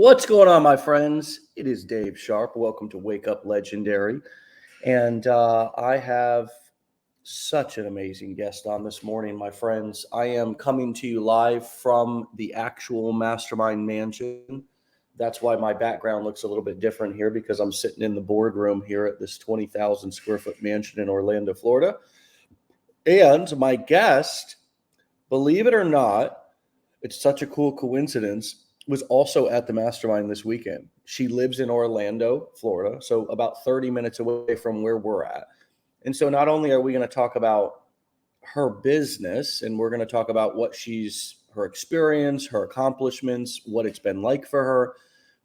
What's going on, my friends? It is Dave Sharpe. Welcome to Wake Up Legendary. And I have such an amazing guest on this morning, my friends. I am coming to you live from the actual Mastermind Mansion. That's why my background looks a little bit different here, because I'm sitting in the boardroom here at this 20,000 square foot mansion in Orlando, Florida. And my guest, believe it or not, it's such a cool coincidence, was also at the Mastermind this weekend. She lives in Orlando, Florida, so about 30 minutes away from where we're at. And so not only are we going to talk about her business, and we're going to talk about her experience, her accomplishments, what it's been like for her.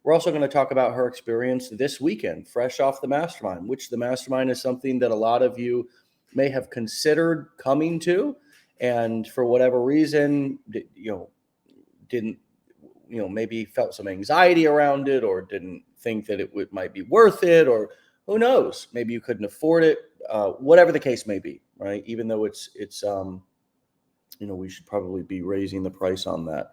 We're also going to talk about her experience this weekend, fresh off the Mastermind, which the Mastermind is something that a lot of you may have considered coming to, and for whatever reason, didn't, maybe felt some anxiety around it, or didn't think that it might be worth it, or who knows, maybe you couldn't afford it, whatever the case may be, right? Even though it's we should probably be raising the price on that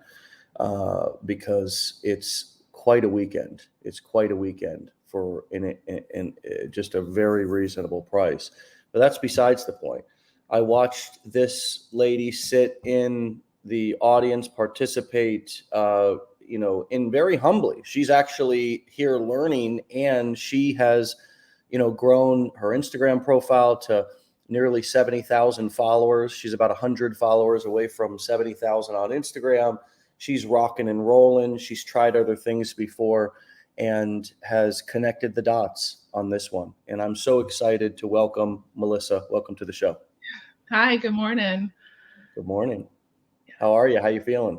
because it's quite a weekend. It's quite a weekend for in just a very reasonable price. But that's besides the point. I watched this lady sit in the audience, participate, in very humbly. She's actually here learning, and she has, grown her Instagram profile to nearly 70,000 followers. She's about 100 followers away from 70,000 on Instagram. She's rocking and rolling. She's tried other things before and has connected the dots on this one. And I'm so excited to welcome Melessia. Welcome to the show. Hi, good morning. Good morning. How are you? How you feeling?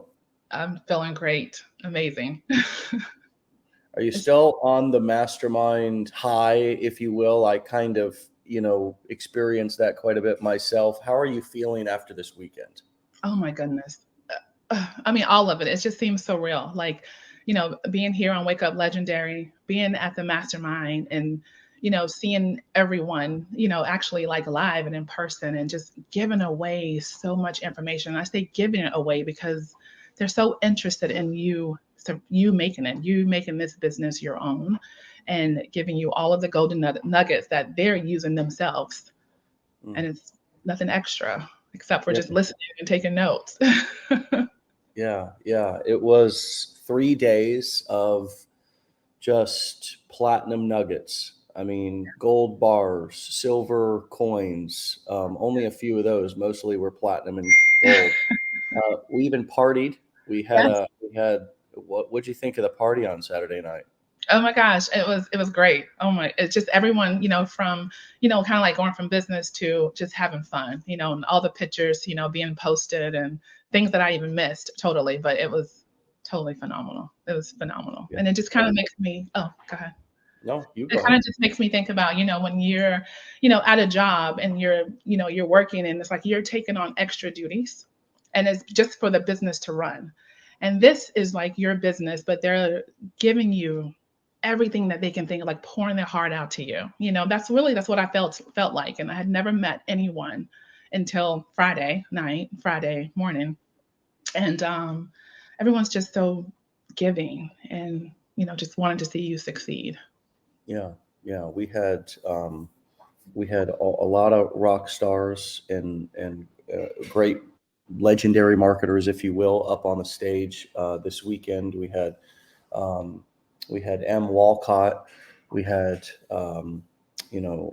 I'm feeling great. Amazing. Are you still on the Mastermind high, if you will? I kind of, experienced that quite a bit myself. How are you feeling after this weekend? Oh my goodness. I mean, all of it. It just seems so real. Like, being here on Wake Up Legendary, being at the Mastermind, and, seeing everyone, actually like live and in person, and just giving away so much information. I say giving it away because they're so interested in you. So you making this business your own, and giving you all of the golden nuggets that they're using themselves. And it's nothing extra except for just listening and taking notes. Yeah. It was 3 days of just platinum nuggets. I mean, gold bars, silver coins, only a few of those. Mostly were platinum and gold. We even partied. Yes. What'd you think of the party on Saturday night? Oh my gosh, it was great. Oh my, it's just everyone, from, kind of like going from business to just having fun, and all the pictures, being posted, and things that I even missed totally, but it was totally phenomenal. It was phenomenal. Yeah. And it just kind of makes me, oh, go ahead. No, you It go kind ahead. of just makes me think about, when you're, at a job, and you're working, and it's like you're taking on extra duties, and it's just for the business to run. And this is like your business, but they're giving you everything that they can think of, like pouring their heart out to you. That's what I felt like. And I had never met anyone until Friday night, Friday morning. And everyone's just so giving, and just wanted to see you succeed. Yeah. We had a lot of rock stars and great legendary marketers, if you will, up on the stage this weekend. We had M. Walcott. We had you know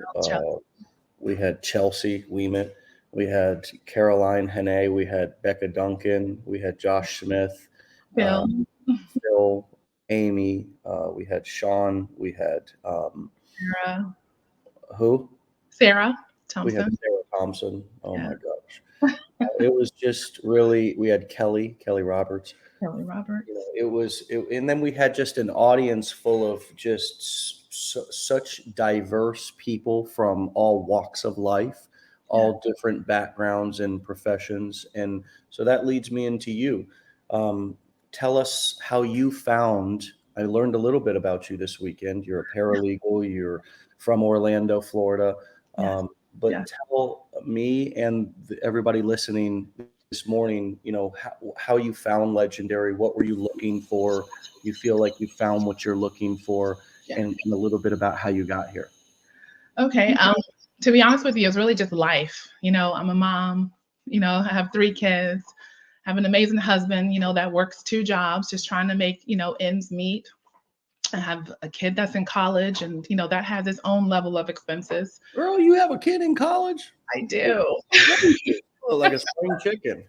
we had Chelsea Weemet. We had Caroline Hene. We had Becca Duncan. We had Josh Smith, Phil, Phil, Amy. We had Sean. We had Sarah, who? Sarah We had Thompson. Sarah Thompson. Oh Yeah, my gosh. It was just really, we had Kelly Roberts. Kelly Roberts. And then we had just an audience full of just such diverse people from all walks of life, Yeah. all different backgrounds and professions. And so that leads me into you. Tell us how you found, I learned a little bit about you this weekend. You're a paralegal, you're from Orlando, Florida. Yes. But Yes. tell me and everybody listening this morning, how you found Legendary. What were you looking for? You feel like you found what you're looking for, Yeah. and a little bit about how you got here. Okay. To be honest with you, it's really just life. I'm a mom, I have 3 kids, have an amazing husband, that works 2 jobs, just trying to make, ends meet. I have a kid that's in college, and, that has its own level of expenses. Girl, you have a kid in college? I do. Like a spring chicken.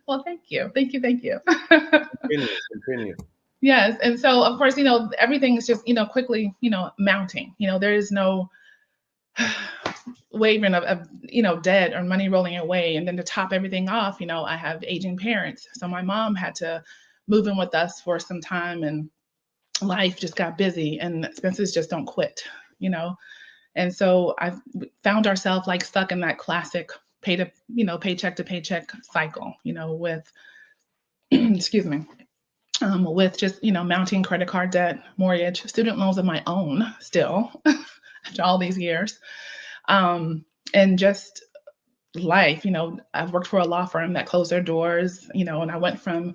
Well, thank you. Thank you. Thank you. Continue. Yes. And so, of course, everything is just, quickly, mounting. There is no wavering of debt or money rolling away. And then to top everything off, I have aging parents. So my mom had to move in with us for some time, and life just got busy, and expenses just don't quit, And so I found ourselves like stuck in that classic paycheck to paycheck cycle, with, excuse me, with just, mounting credit card debt, mortgage, student loans of my own still after all these years. And just life, I've worked for a law firm that closed their doors, and I went from,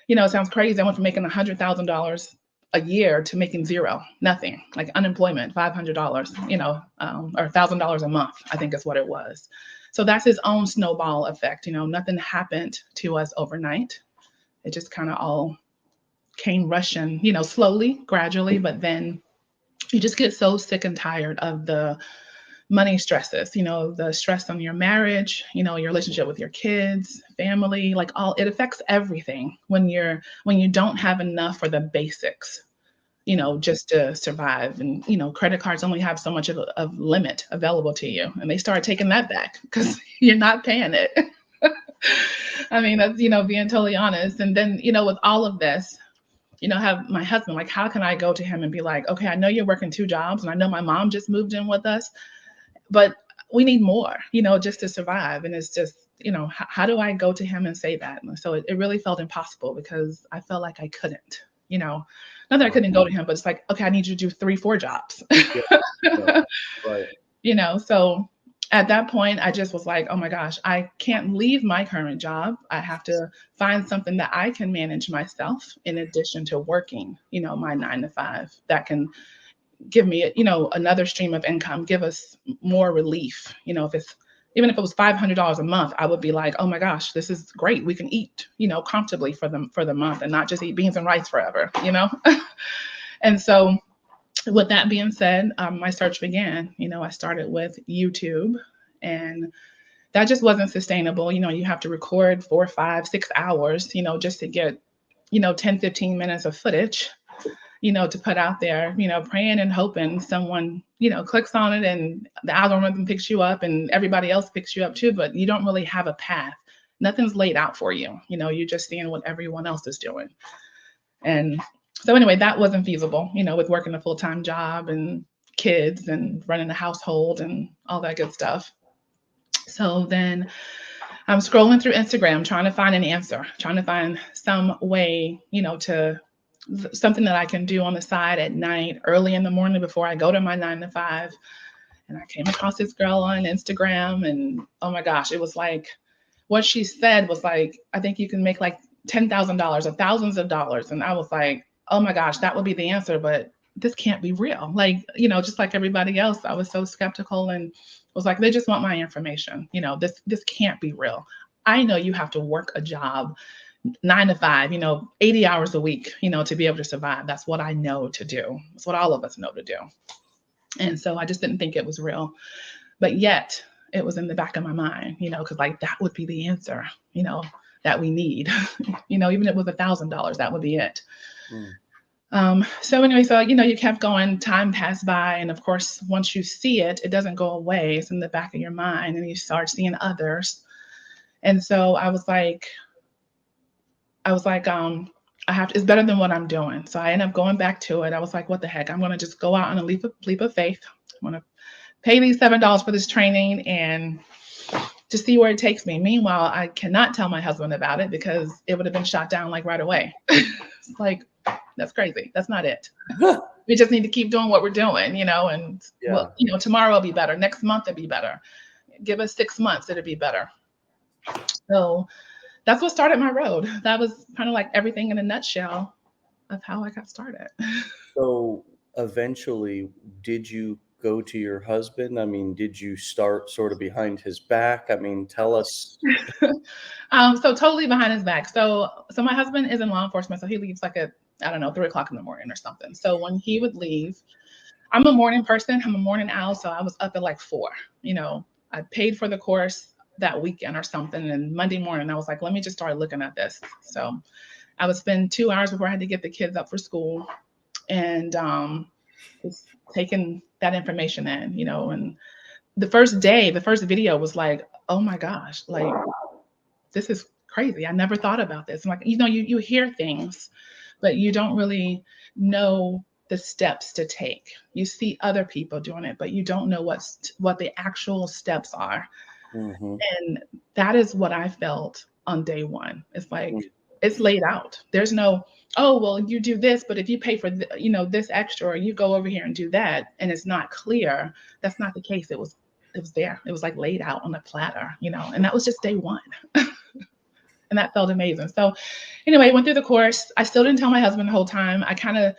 it sounds crazy. I went from making $100,000 a year to making zero, nothing, like unemployment, $500, or $1,000 a month, I think is what it was. So that's its own snowball effect. Nothing happened to us overnight. It just kind of all came rushing, slowly, gradually, but then you just get so sick and tired of the money stresses, the stress on your marriage, your relationship with your kids, family, like it affects everything when you don't have enough for the basics, just to survive. And, credit cards only have so much of limit available to you. And they start taking that back because you're not paying it. I mean, that's, being totally honest. And then, with all of this, have my husband, like, how can I go to him and be like, okay, I know you're working 2 jobs, and I know my mom just moved in with us, but we need more, just to survive. And it's just, how do I go to him and say that? And so it really felt impossible because I felt like I couldn't, not that I couldn't go to him, but it's like, okay, I need you to do 3, 4 jobs. Yeah. Right. So at that point, I just was like, oh my gosh, I can't leave my current job. I have to find something that I can manage myself in addition to working, my 9 to 5 that can give me, another stream of income, give us more relief. Even if it was $500 a month, I would be like, oh my gosh, this is great. We can eat, comfortably for the month and not just eat beans and rice forever, And so with that being said, my search began. I started with YouTube, and that just wasn't sustainable. You have to record 4, 5, 6 hours, just to get, 10, 15 minutes of footage, to put out there, praying and hoping someone, clicks on it and the algorithm picks you up and everybody else picks you up too, but you don't really have a path. Nothing's laid out for you. You're just seeing what everyone else is doing. And so anyway, that wasn't feasible, with working a full-time job and kids and running a household and all that good stuff. So then I'm scrolling through Instagram, trying to find an answer, trying to find some way, to something that I can do on the side at night, early in the morning before I go to my 9 to 5. And I came across this girl on Instagram, and oh my gosh, it was like, what she said was like, I think you can make like $10,000 or thousands of dollars. And I was like, oh my gosh, that would be the answer, but this can't be real. Like, just like everybody else, I was so skeptical and was like, they just want my information. This can't be real. I know you have to work a job 9 to 5, 80 hours a week, to be able to survive. That's what I know to do. That's what all of us know to do. And so I just didn't think it was real, but yet it was in the back of my mind, because like that would be the answer, that we need, even if it was $1,000, that would be it. So anyway, so, you kept going, time passed by. And of course, once you see it, it doesn't go away. It's in the back of your mind, and you start seeing others. And so I was like, I have to, it's better than what I'm doing. So I ended up going back to it. I was like, what the heck? I'm going to just go out on a leap of faith. I'm going to pay these $7 for this training and to see where it takes me. Meanwhile, I cannot tell my husband about it because it would have been shot down like right away. It's like, that's crazy. That's not it. We just need to keep doing what we're doing, and well, tomorrow will be better. Next month it'll be better. Give us 6 months, it'll be better. So that's what started my road. That was kind of like everything in a nutshell of how I got started. So eventually, did you go to your husband? I mean, did you start sort of behind his back? I mean, tell us. So totally behind his back. So my husband is in law enforcement, so he leaves like at, I don't know, 3 o'clock in the morning or something. So when he would leave, I'm a morning person. I'm a morning owl, so I was up at like 4. You know, I paid for the course that weekend or something, and Monday morning I was like, let me just start looking at this. So I would spend 2 hours before I had to get the kids up for school, and just taking that information in, you know. And the first day, the first video was like, oh my gosh, like this is crazy. I never thought about this. I'm like, you know, you hear things, but you don't really know the steps to take. You see other people doing it, but you don't know what the actual steps are. Hmm. And that is what I felt on day one. It's like it's laid out. There's no, oh well, you do this, but if you pay for you know, this extra, or you go over here and do that, and it's not clear. That's not the case. It was there. It was like laid out on a platter, you know, and that was just day one. And that felt amazing. So anyway, went through the course. I still didn't tell my husband the whole time. I kind of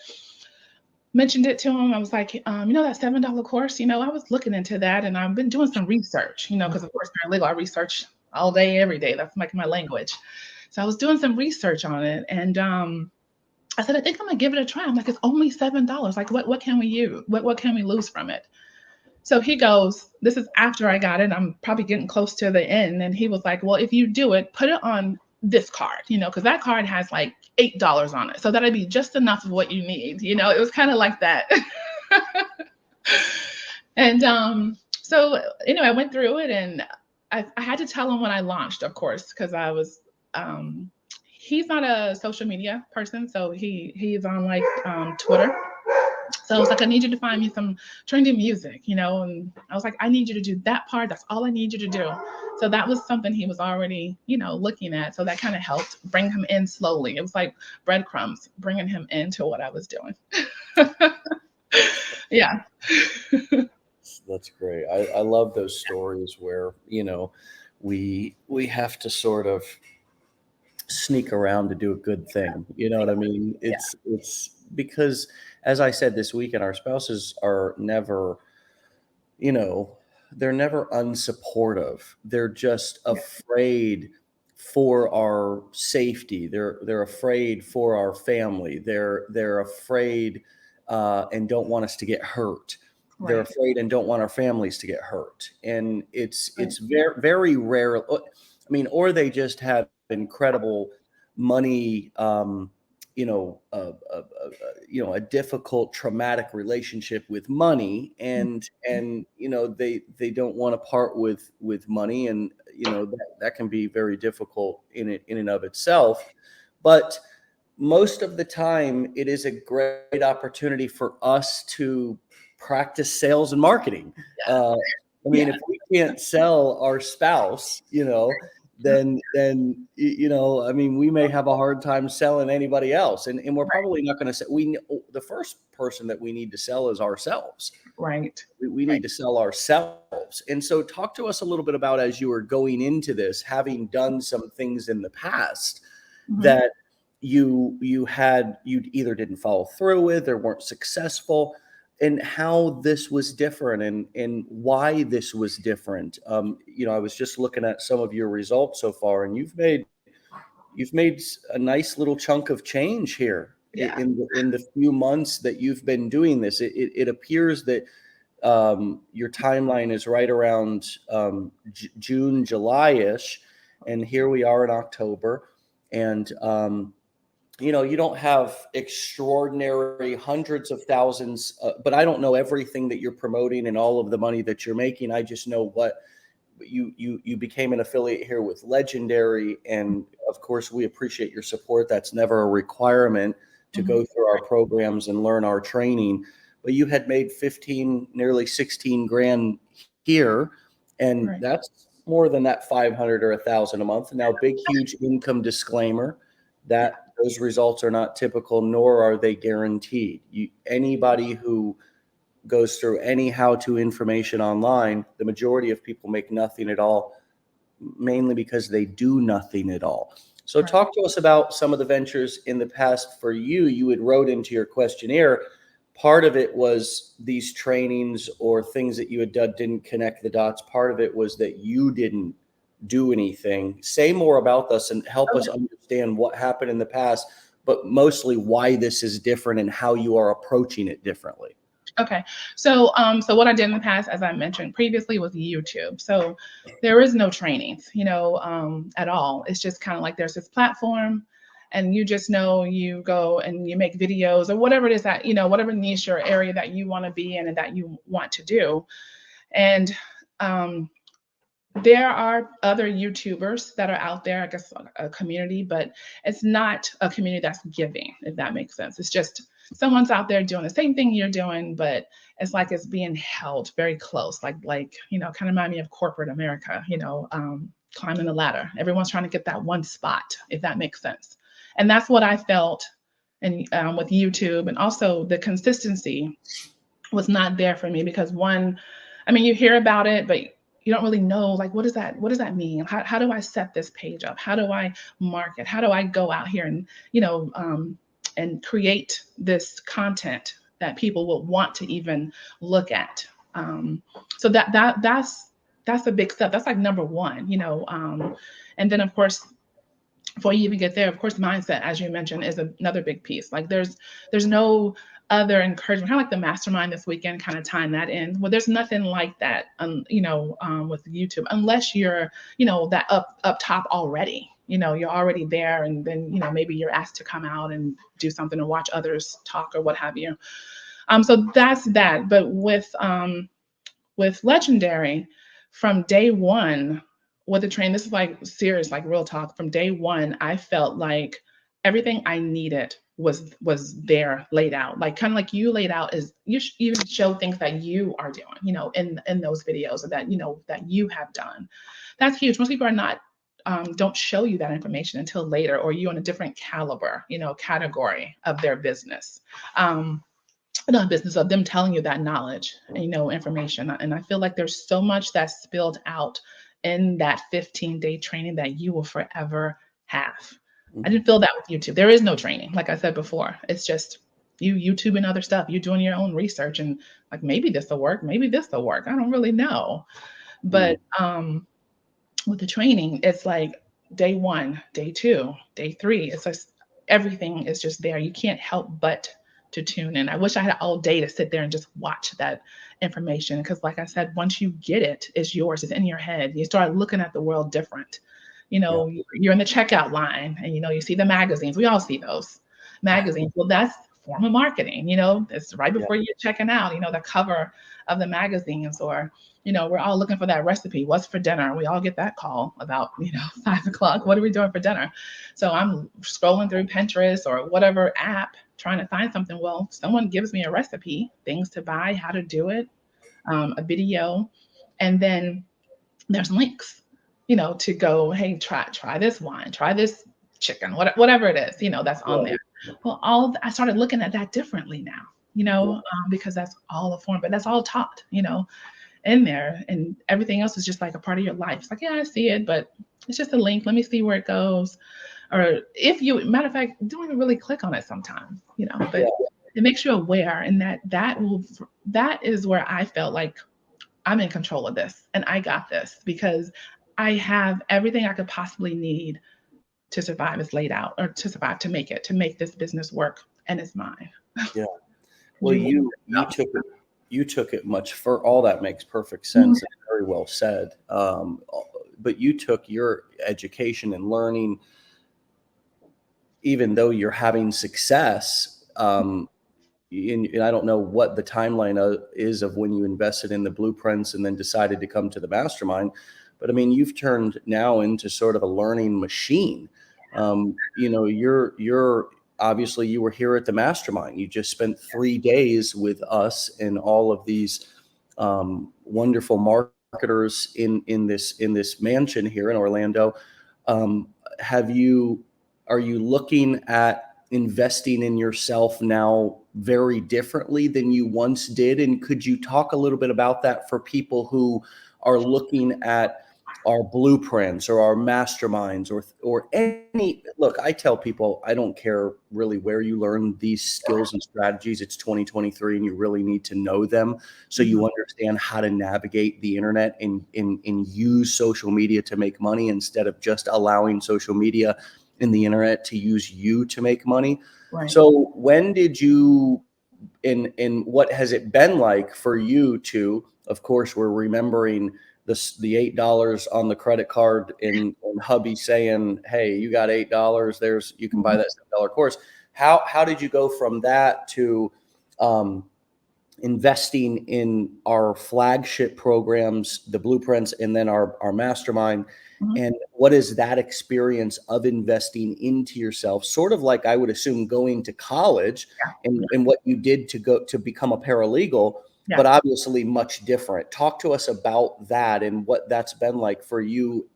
mentioned it to him. I was like, you know, that $7 course, you know, I was looking into that, and I've been doing some research, you know, because of course, paralegal, I research all day, every day. That's like my language. So I was doing some research on it, and I said, I think I'm gonna give it a try. I'm like, it's only $7. Like, what can we use? What can we lose from it? So he goes, this is after I got it. I'm probably getting close to the end. And he was like, well, if you do it, put it on this card, you know, because that card has like $8 on it. So that'd be just enough of what you need. You know, it was kind of like that. And so anyway, I went through it, and I had to tell him when I launched, of course, because I was he's not a social media person, so he's on like Twitter. So I was like, I need you to find me some trendy music, you know, and I was like, I need you to do that part. That's all I need you to do. So that was something he was already, you know, looking at. So that kind of helped bring him in slowly. It was like breadcrumbs, bringing him into what I was doing. Yeah. That's great. I love those stories where, you know, we have to sort of sneak around to do a good thing. You know what I mean? Yeah. It's because, as I said this weekend, our spouses are never, you know, they're never unsupportive. They're just Yeah. afraid for our safety. They're afraid for our family. They're afraid and don't want us to get hurt. They're Right. afraid and don't want our families to get hurt. And Right. it's very rare. I mean, or they just have incredible money. You know, you know, a difficult, traumatic relationship with money, and you know, they don't want to part with money, and you know that can be very difficult in and of itself. But most of the time, it is a great opportunity for us to practice sales and marketing. Uh, I mean, Yeah. if we can't sell our spouse, you know, you know, I mean, we may have a hard time selling anybody else, and we're Right. probably not going to sell. The first person that we need to sell is ourselves. Right. We Right. need to sell ourselves. And so, talk to us a little bit about, as you were going into this, having done some things in the past Mhm. that you either didn't follow through with or weren't successful, and how this was different, and why this was different. You know, I was just looking at some of your results so far, and you've made a nice little chunk of change here Yeah. in the few months that you've been doing this. It appears that your timeline is right around June, July-ish, and here we are in October, and you know, you don't have extraordinary hundreds of thousands, but I don't know everything that you're promoting and all of the money that you're making. I just know what you became an affiliate here with Legendary, and of course we appreciate your support. That's never a requirement to Mhm. go through our programs and learn our training. But you had made 15, nearly 16 grand here, and Right. that's more than that 500 or 1,000 a month. Now, big, huge income disclaimer Yeah. that those results are not typical, nor are they guaranteed. Anybody who goes through any how-to information online, the majority of people make nothing at all, mainly because they do nothing at all. So Right. talk to us about some of the ventures in the past for you. You had wrote into your questionnaire, part of it was these trainings or things that you had done didn't connect the dots. Part of it was that you didn't do anything. Say more about this and help us understand what happened in the past, but mostly why this is different and how you are approaching it differently. Okay. So what I did in the past, as I mentioned previously, was YouTube. So there is no trainings, at all. It's just kind of like there's this platform and you just know you go and you make videos or whatever it is that, whatever niche or area that you want to be in and that you want to do. And there are other YouTubers that are out there, I guess a community, but it's not a community that's giving, if that makes sense. It's just someone's out there doing the same thing you're doing, but it's like it's being held very close, like kind of remind me of corporate America, climbing the ladder. Everyone's trying to get that one spot, if that makes sense. And that's what I felt and with YouTube, and also the consistency was not there for me because one, I mean, you hear about it, but you don't really know, like, what does that mean? How do I set this page up? How do I market? How do I go out here and, and create this content that people will want to even look at? So that's a big step. That's like number one, and then of course, before you even get there, of course, mindset, as you mentioned, is another big piece. Like there's no other encouragement, kind of like the mastermind this weekend, kind of tying that in. Well, there's nothing like that, with YouTube, unless you're, that up top already. You're already there, and then maybe you're asked to come out and do something and watch others talk or what have you. So that's that. But with Legendary, from day one with the train, this is like serious, like real talk. From day one, I felt like everything I needed was there laid out, like kind of like you laid out, is you even show things that you are doing, in those videos, or that that you have done. That's huge. Most people are not don't show you that information until later, or you on a different caliber, category of their business. Not business, of them telling you that knowledge, information. And I feel like there's so much that's spilled out in that 15-day training that you will forever have. I didn't feel that with YouTube. There is no training, like I said before. It's just you YouTubing other stuff, you doing your own research, and like maybe this will work, maybe this will work. I don't really know. But with the training, it's like day one, day two, day three. It's like everything is just there. You can't help but to tune in. I wish I had all day to sit there and just watch that information, because like I said, once you get it, it's yours. It's in your head. You start looking at the world different. You're in the checkout line and you see the magazines. We all see those magazines. Well, that's a form of marketing. It's right before you're checking out, the cover of the magazines, or we're all looking for that recipe. What's for dinner? We all get that call about 5 o'clock. What are we doing for dinner? So I'm scrolling through Pinterest or whatever app trying to find something. Well, someone gives me a recipe, things to buy, how to do it, a video, and then there's links, to go, hey, try this wine, try this chicken, whatever it is, that's on there. Well, I started looking at that differently now, because that's all a form, but that's all taught, in there, and everything else is just like a part of your life. It's like, yeah, I see it, but it's just a link. Let me see where it goes. Or if you, matter of fact, don't even really click on it sometimes, but it makes you aware, and that is where I felt like I'm in control of this and I got this, because I have everything I could possibly need to survive is laid out, or to survive, to make this business work, and it's mine. Yeah. Well, you took it much for all that makes perfect sense and very well said. But you took your education and learning, even though you're having success. And I don't know what the timeline is of when you invested in the blueprints and then decided to come to the mastermind. But I mean, you've turned now into sort of a learning machine. You're obviously, you were here at the mastermind. You just spent 3 days with us and all of these wonderful marketers in this mansion here in Orlando. Are you looking at investing in yourself now very differently than you once did? And could you talk a little bit about that for people who are looking at our blueprints or our masterminds or any look, I tell people I don't care really where you learn these skills and strategies. It's 2023 and you really need to know them so you understand how to navigate the internet and use social media to make money instead of just allowing social media and the internet to use you to make money. Right. So when did you and what has it been like for you to, of course, we're remembering the $8 on the credit card and hubby saying, hey, you got $8, you can buy that $7 course. How did you go from that to investing in our flagship programs, the blueprints, and then our mastermind? And what is that experience of investing into yourself? Sort of like, I would assume, going to college and what you did to go to become a paralegal, but obviously much different. Talk to us about that and what that's been like for you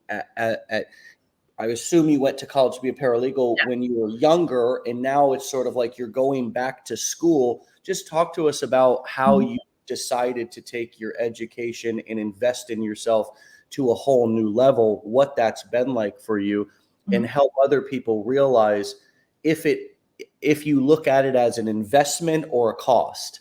I assume you went to college to be a paralegal when you were younger, and now it's sort of like you're going back to school. Just talk to us about how you decided to take your education and invest in yourself to a whole new level, what that's been like for you, and help other people realize if you look at it as an investment or a cost.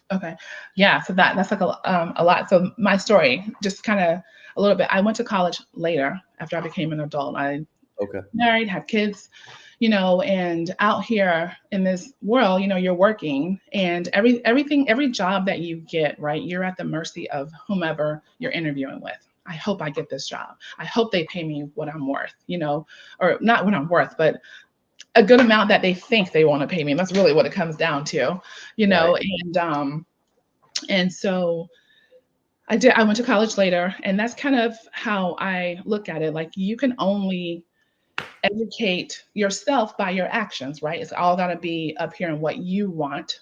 Okay. Yeah. So that's like a lot. So my story, just kind of a little bit. I went to college later after I became an adult. I married, had kids, and out here in this world, you're working, and every job that you get, right, you're at the mercy of whomever you're interviewing with. I hope I get this job. I hope they pay me what I'm worth, or not what I'm worth, but a good amount that they think they want to pay me. And that's really what it comes down to, and so I went to college later, and that's kind of how I look at it. Like, you can only educate yourself by your actions, right? It's all got to be up here in what you want.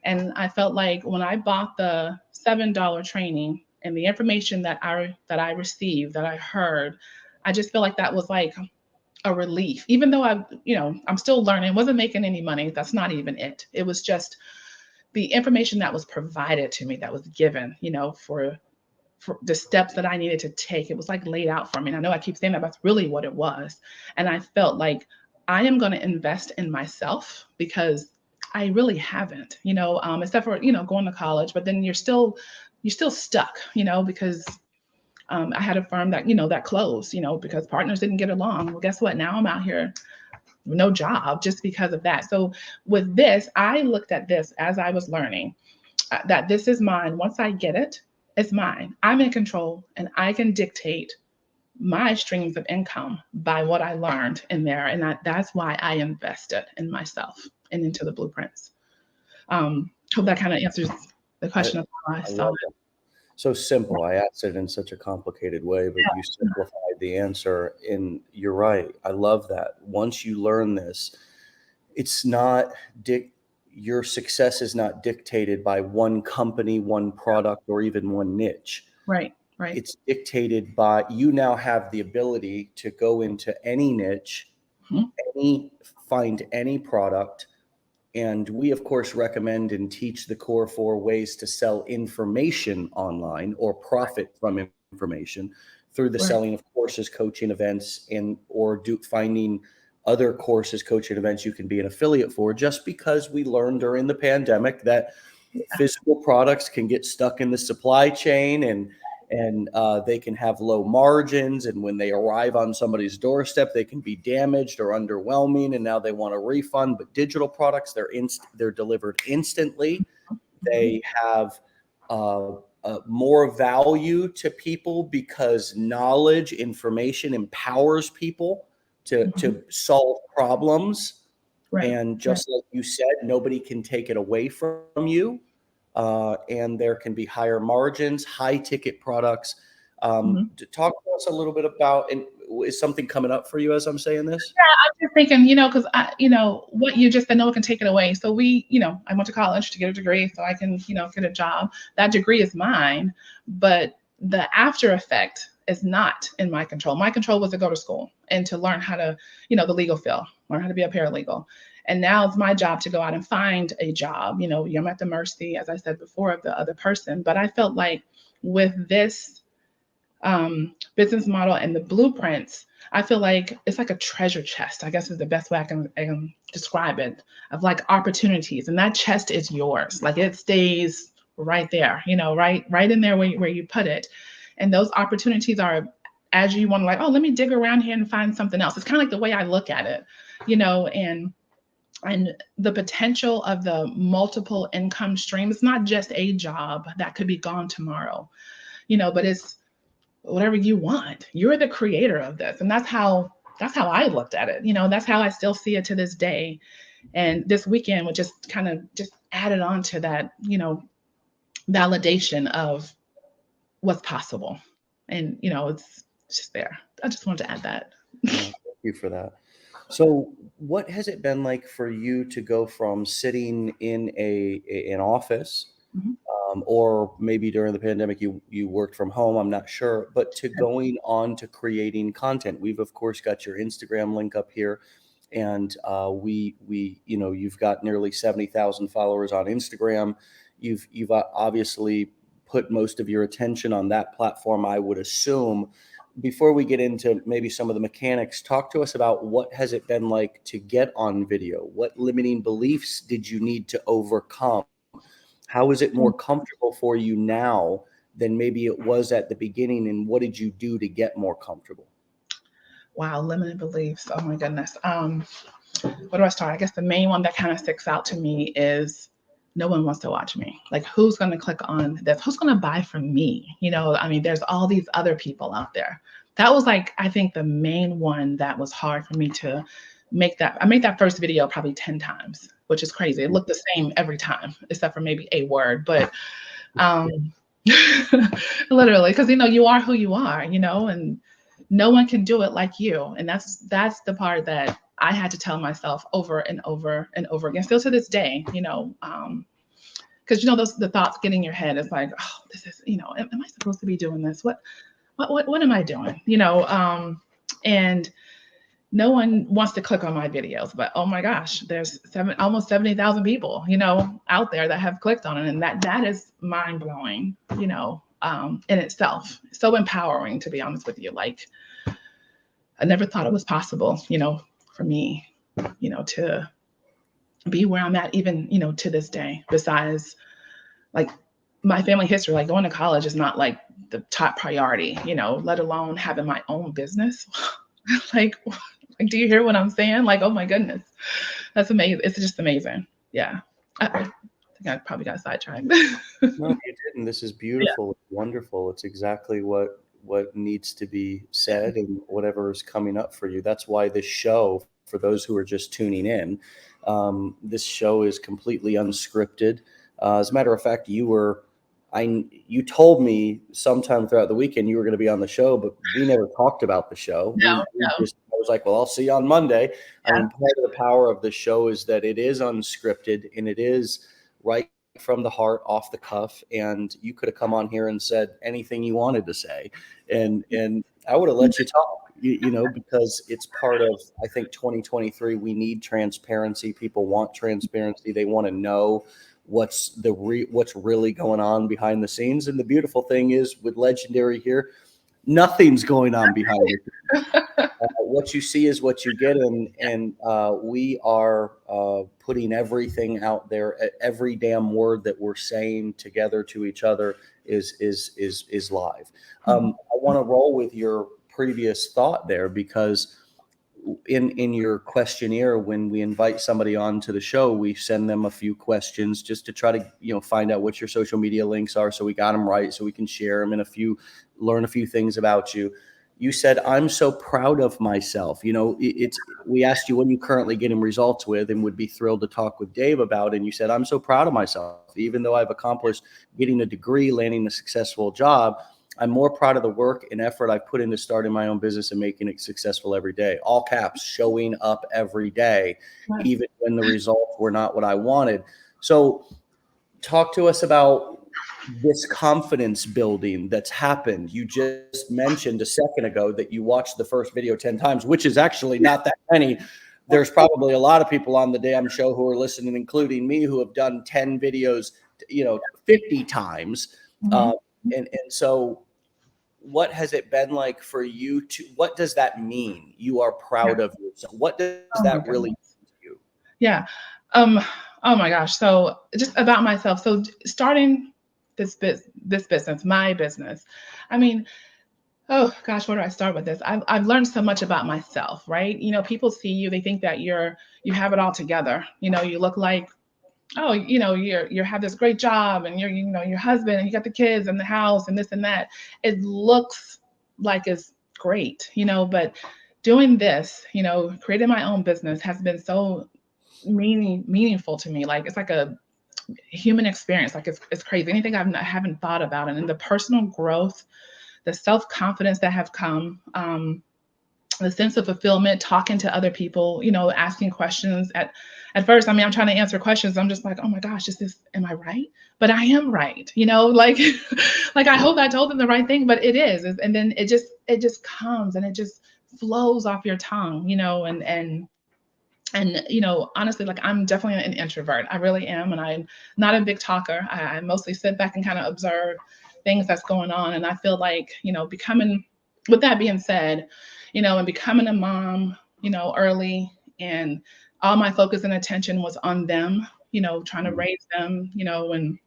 And I felt like when I bought the $7 training and the information that I received, that I heard, I just feel like that was like a relief. Even though I'm still learning, wasn't making any money. That's not even it. It was just the information that was provided to me, that was given, for the steps that I needed to take. It was like laid out for me. And I know I keep saying that, but that's really what it was. And I felt like I am going to invest in myself, because I really haven't, except for, going to college, but then you're still stuck, because I had a firm that, that closed, because partners didn't get along. Well, guess what? Now I'm out here, no job, just because of that. So with this, I looked at this as I was learning that this is mine. Once I get it, it's mine. I'm in control, and I can dictate my streams of income by what I learned in there. And that's why I invested in myself and into the blueprints. Hope that kind of answers the question of how I saw it. So simple. I asked it in such a complicated way, but you simplified the answer. And you're right. I love that. Once you learn this, it's not your success is not dictated by one company, one product, or even one niche. Right. It's dictated by, you now have the ability to go into any niche, find any product. And we, of course, recommend and teach the core 4 ways to sell information online or profit from information through the selling of courses, coaching events, or finding other courses, coaching events you can be an affiliate for, just because we learned during the pandemic that physical products can get stuck in the supply chain and they can have low margins. And when they arrive on somebody's doorstep, they can be damaged or underwhelming. And now they want a refund. But digital products, they're delivered instantly. They have more value to people because knowledge, information empowers people to solve problems. And just like you said, nobody can take it away from you. And there can be higher margins, high ticket products. To talk to us a little bit about, and is something coming up for you as I'm saying this? Yeah, I'm just thinking, because what you just said, no one can take it away. So I went to college to get a degree so I can, get a job. That degree is mine, but the after effect is not in my control. My control was to go to school and to learn how to, the legal field, learn how to be a paralegal. And now it's my job to go out and find a job. I'm at the mercy, as I said before, of the other person. But I felt like with this business model and the blueprints, I feel like it's like a treasure chest, I guess is the best way I can describe it, of like opportunities. And that chest is yours. Like it stays right there, right in there where you put it. And those opportunities are, as you want to, like, oh, let me dig around here and find something else. It's kind of like the way I look at it, and the potential of the multiple income streams. It's not just a job that could be gone tomorrow, but it's whatever you want. You're the creator of this. And that's how I looked at it. That's how I still see it to this day. And this weekend would just kind of just added on to that, validation of what's possible. And, it's just there. I just wanted to add that. Thank you for that. So what has it been like for you to go from sitting in an office, or maybe during the pandemic you worked from home, I'm not sure, but to going on to creating content? We've of course got your Instagram link up here, and we you've got nearly 70,000 followers on Instagram. You've obviously put most of your attention on that platform, I would assume. Before we get into maybe some of the mechanics, talk to us about what has it been like to get on video? What limiting beliefs did you need to overcome? How is it more comfortable for you now than maybe it was at the beginning? And what did you do to get more comfortable? Wow, limited beliefs. Oh my goodness. Where do I start? I guess the main one that kind of sticks out to me is no one wants to watch me. Like, who's going to click on this? Who's going to buy from me? There's all these other people out there. That was like, I think the main one that was hard for me to make. That I made that first video probably 10 times, which is crazy. It looked the same every time, except for maybe a word, but literally, because, you are who you are, and no one can do it like you. And that's the part that I had to tell myself over and over and over again, still to this day, because the thoughts get in your head. It's like, oh, this is, am I supposed to be doing this? What am I doing? And no one wants to click on my videos, but oh my gosh, there's almost 70,000 people, out there that have clicked on it, and that is mind blowing, in itself. So empowering, to be honest with you. Like, I never thought it was possible, for me, to be where I'm at, even, to this day. Besides, like, my family history, like going to college is not like the top priority, let alone having my own business. like, do you hear what I'm saying? Like, oh my goodness, that's amazing. It's just amazing. Yeah. I think I probably got sidetracked. No, you didn't. This is beautiful. Yeah. It's wonderful. It's exactly what needs to be said, and whatever is coming up for you. That's why this show, for those who are just tuning in, this show is completely unscripted. As a matter of fact, you told me sometime throughout the weekend you were going to be on the show, but we never talked about the show. No. I was like, well, I'll see you on Monday. Yeah. I mean, part of the power of the show is that it is unscripted, and it is right from the heart, off the cuff. And you could have come on here and said anything you wanted to say, and I would have let you talk, because it's part of, I think, 2023. We need transparency. People want transparency. They want to know what's really going on behind the scenes. And the beautiful thing is, with Legendary here, nothing's going on behind the scenes. What you see is what you get, and we are putting everything out there. Every damn word that we're saying together to each other is live. I want to roll with your previous thought there, because in your questionnaire, when we invite somebody on to the show, we send them a few questions just to try to find out what your social media links are, so we got them right, so we can share them, and learn a few things about you. You said, I'm so proud of myself. We asked you what you currently getting results with and would be thrilled to talk with Dave about. And you said, I'm so proud of myself. Even though I've accomplished getting a degree, landing a successful job, I'm more proud of the work and effort I've put into starting my own business and making it successful every day. All caps, showing up every day, right, even when the results were not what I wanted. So talk to us about this confidence building that's happened. You just mentioned a second ago that you watched the first video 10 times, which is actually not that many. There's probably a lot of people on the damn show who are listening, including me, who have done 10 videos, 50 times. And so what has it been like for you what does that mean? You are proud of yourself. What does Oh my that really goodness. mean to you? Yeah. Oh my gosh. So just about myself. So starting this business, my business. I mean, oh gosh, where do I start with this? I've learned so much about myself, right? People see you, they think that you have it all together. You look like, oh, you have this great job, and your husband, and you got the kids and the house and this and that. It looks like it's great, but doing this, creating my own business has been so meaningful to me. Like it's like a human experience. Like it's crazy. Anything I haven't thought about, and in the personal growth, the self-confidence that have come, the sense of fulfillment, talking to other people, asking questions. At first, I mean, I'm trying to answer questions. I'm just like, oh my gosh, am I right? But I am right, like, like I hope I told them the right thing, but it is. And then it just comes and it just flows off your tongue, and honestly, like I'm definitely an introvert. I really am, and I'm not a big talker. I mostly sit back and kind of observe things that's going on. And I feel like, becoming, with that being said, and becoming a mom, early, and all my focus and attention was on them, trying to raise them, and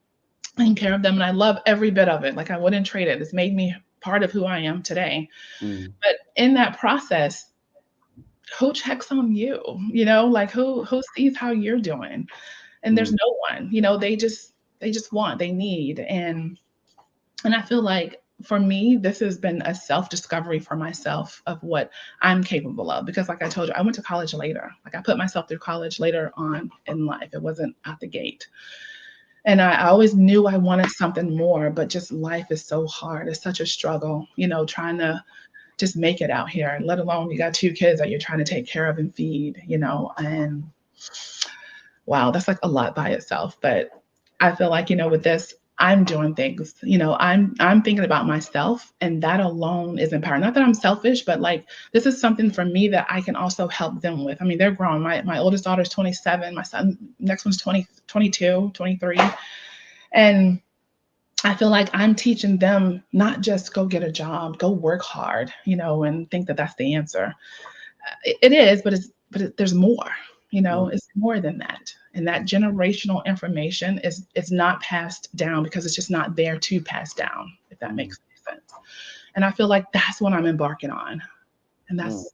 taking care of them. And I love every bit of it. Like I wouldn't trade it. It's made me part of who I am today. Mm. But in that process, who checks on you? Like who sees how you're doing? And there's Mm. no one. They just want, they need. And I feel like for me, this has been a self-discovery for myself of what I'm capable of. Because like I told you, I went to college later. Like I put myself through college later on in life. It wasn't out the gate. And I always knew I wanted something more, but just life is so hard. It's such a struggle, trying to just make it out here, let alone you got 2 kids that you're trying to take care of and feed, and wow, that's like a lot by itself. But I feel like, with this, I'm doing things, I'm thinking about myself, and that alone is empowering. Not that I'm selfish, but like this is something for me that I can also help them with. I mean, they're grown. My oldest daughter is 27, my son next one's 20, 22, 23. And I feel like I'm teaching them not just go get a job, go work hard, and think that that's the answer. It is, there's more. Mm. It's more than that. And that generational information is not passed down because it's just not there to pass down, if that Mm. makes sense. And I feel like that's what I'm embarking on, and Mm.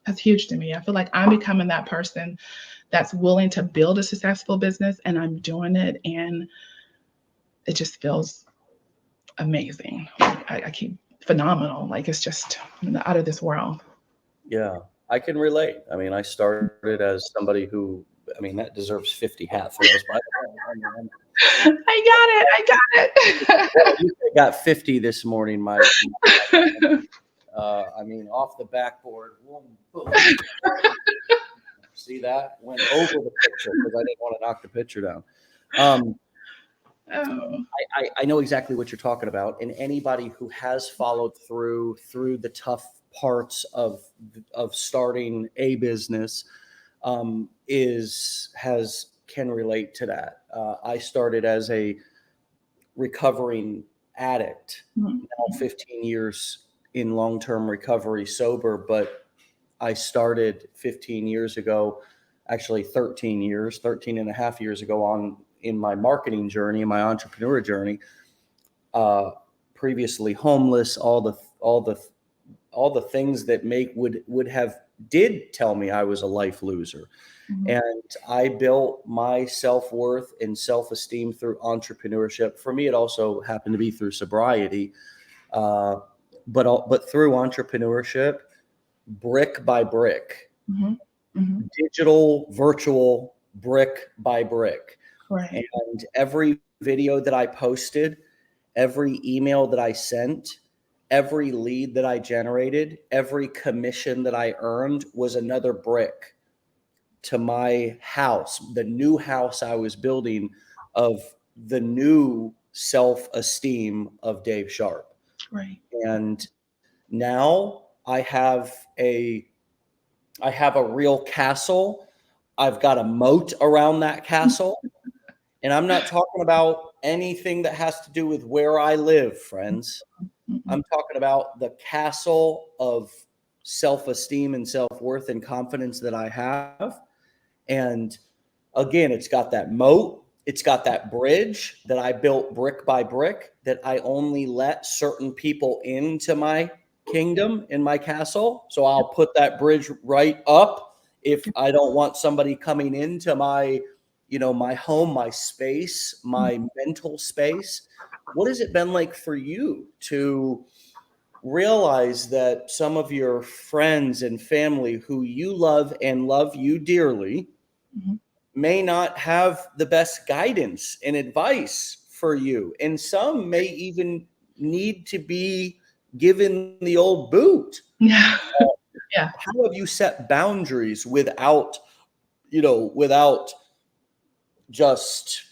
that's huge to me. I feel like I'm becoming that person that's willing to build a successful business, and I'm doing it, and it just feels amazing. I keep phenomenal. Like it's just out of this world. Yeah, I can relate. I mean, I started as somebody who, I mean, that deserves 50 hat throws. But I you got 50 this morning, I mean, off the backboard. Boom, boom. See that? Went over the picture because I didn't want to knock the picture down. Oh, I know exactly what you're talking about, and anybody who has followed through the tough parts of starting a business can relate to that. I started as a recovering addict, now 15 years in long-term recovery sober, but I started 15 years ago, actually 13 and a half years ago in my marketing journey, my entrepreneur journey. Previously homeless, all the things that did tell me I was a life loser. mhm. And I built my self-worth and self-esteem through entrepreneurship. For me, it also happened to be through sobriety, but through entrepreneurship, brick by brick, Mhm. Mhm. digital, virtual, brick by brick. Right. And every video that I posted, every email that I sent, every lead that I generated, every commission that I earned was another brick to my house, the new house I was building of the new self-esteem of Dave Sharpe. Right. And now I have a real castle. I've got a moat around that castle. And I'm not talking about anything that has to do with where I live, friends. I'm talking about the castle of self-esteem and self-worth and confidence that I have. And again, it's got that moat. It's got that bridge that I built brick by brick, that I only let certain people into my kingdom, in my castle. So I'll put that bridge right up if I don't want somebody coming into my, my home, my space, my mental space. What has it been like for you to realize that some of your friends and family who you love and love you dearly may not have the best guidance and advice for you? And some may even need to be given the old boot. Yeah. Yeah. How have you set boundaries without just,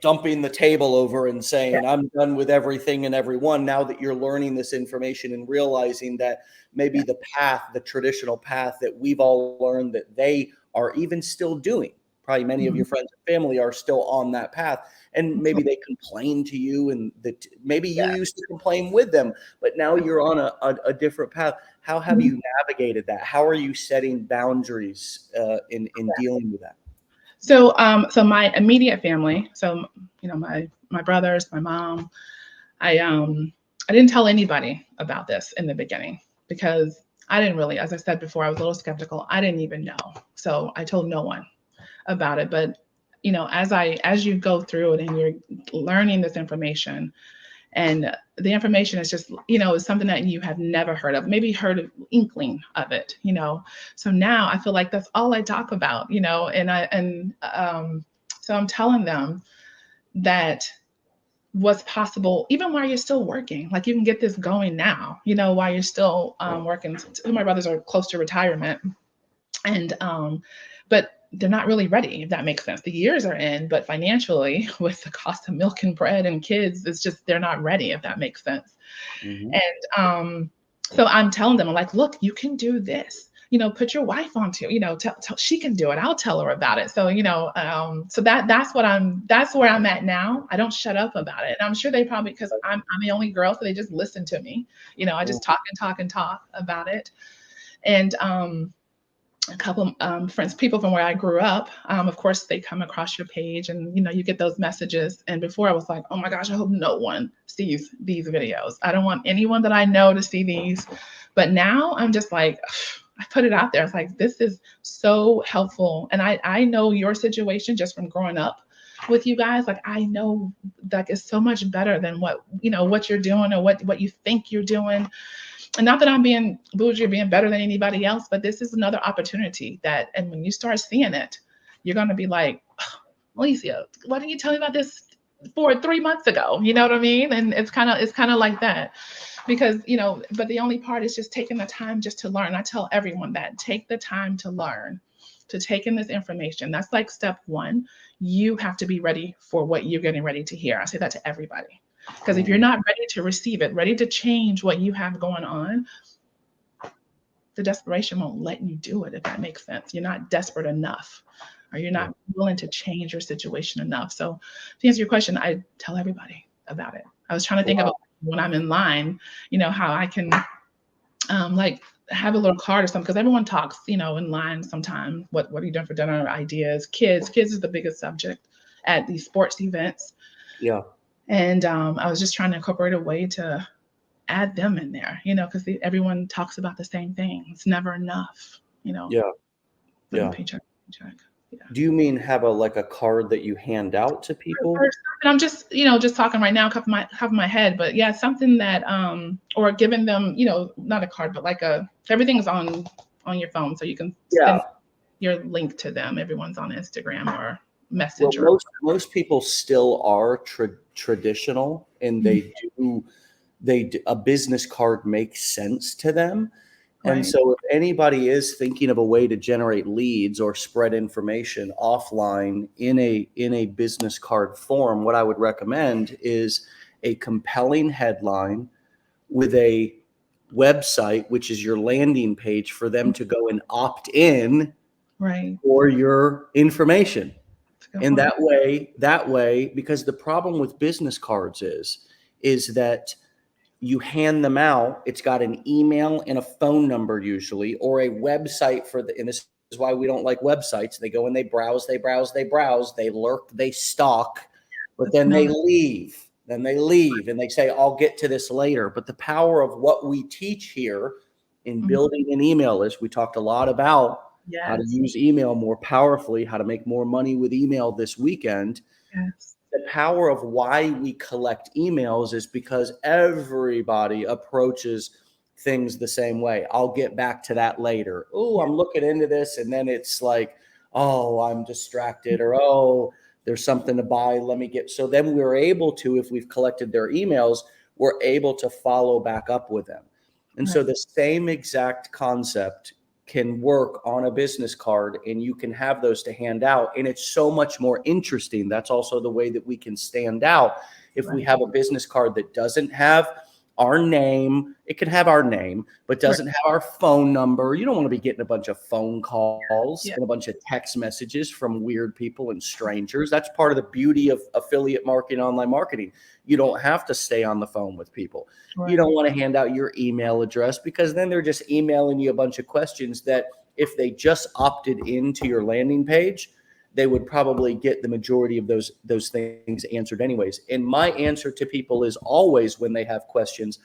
dumping the table over and saying, I'm done with everything and everyone, now that you're learning this information and realizing that maybe the traditional path that we've all learned that they are even still doing. Probably many of your friends and family are still on that path, and maybe they complain to you, and that maybe you used to complain with them, but now you're on a different path. How have you navigated that? How are you setting boundaries in dealing with that? So, so my immediate family, so, my brothers, my mom, I didn't tell anybody about this in the beginning because I didn't really, as I said before, I was a little skeptical. I didn't even know. So I told no one about it. But, as you go through it and you're learning this information, and the information is just, is something that you have never heard of, maybe heard of inkling of it, So now I feel like that's all I talk about, so I'm telling them that what's possible, even while you're still working, like you can get this going now, while you're still working. Two of my brothers are close to retirement, and but they're not really ready, if that makes sense. The years are in, but financially, with the cost of milk and bread and kids, it's just they're not ready, if that makes sense. And so I'm telling them, I'm like, look, you can do this. Put your wife onto, tell she can do it. I'll tell her about it. So, so that's where I'm at now. I don't shut up about it. And I'm sure they probably, because I'm the only girl, so they just listen to me. I just talk and talk and talk about it. And a couple friends, people from where I grew up, of course, they come across your page and, you get those messages. And before I was like, oh my gosh, I hope no one sees these videos. I don't want anyone that I know to see these. But now I'm just like, I put it out there. It's like, this is so helpful. And I know your situation just from growing up with you guys. Like, I know that is so much better than what you're doing or what you think you're doing. And not that I'm being bougie or being better than anybody else, but this is another opportunity and when you start seeing it, you're going to be like, oh, Melessia, why didn't you tell me about this 3 months ago? You know what I mean? And it's kind of like that. Because, but the only part is just taking the time just to learn. I tell everyone that take the time to learn, to take in this information. That's like step one. You have to be ready for what you're getting ready to hear. I say that to everybody. Because if you're not ready to receive it, ready to change what you have going on, the desperation won't let you do it, if that makes sense. You're not desperate enough, or you're not willing to change your situation enough. So to answer your question, I tell everybody about it. I was trying to think of when I'm in line, how I can like have a little card or something, because everyone talks, in line sometimes. What are you doing for dinner? Ideas. Kids is the biggest subject at these sports events. Yeah. And I was just trying to incorporate a way to add them in there, because everyone talks about the same thing. It's never enough, Yeah. Paycheck. Yeah. Do you mean have a card that you hand out to people? And I'm just, just talking right now, top of my head, but yeah, something that, or giving them, not a card, but everything's on your phone, so you can send your link to them. Everyone's on Instagram or Messenger. Well, most people still are traditional, and a business card makes sense to them. And Right. so if anybody is thinking of a way to generate leads or spread information offline in a business card form, what I would recommend is a compelling headline with a website, which is your landing page for them to go and opt in Right. for your information. And that way, because the problem with business cards is that you hand them out. It's got an email and a phone number usually, or a website and this is why we don't like websites. They go and they browse, they lurk, they stalk, but then they leave. And they say, I'll get to this later. But the power of what we teach here in building an email list, we talked a lot about how to use email more powerfully, how to make more money with email this weekend. Yes. The power of why we collect emails is because everybody approaches things the same way. I'll get back to that later. Oh, I'm looking into this. And then it's like, oh, I'm distracted, or, oh, there's something to buy. So then we're able to, if we've collected their emails, we're able to follow back up with them. And so the same exact concept can work on a business card, and you can have those to hand out. And it's so much more interesting. That's also the way that we can stand out. If we have a business card that doesn't have our name, it could have our name, but doesn't have our phone number. You don't want to be getting a bunch of phone calls and a bunch of text messages from weird people and strangers. That's part of the beauty of affiliate marketing, online marketing. You don't have to stay on the phone with people. You don't want to hand out your email address, because then they're just emailing you a bunch of questions that if they just opted into your landing page, they would probably get the majority of those things answered anyways. And my answer to people is always, when they have questions,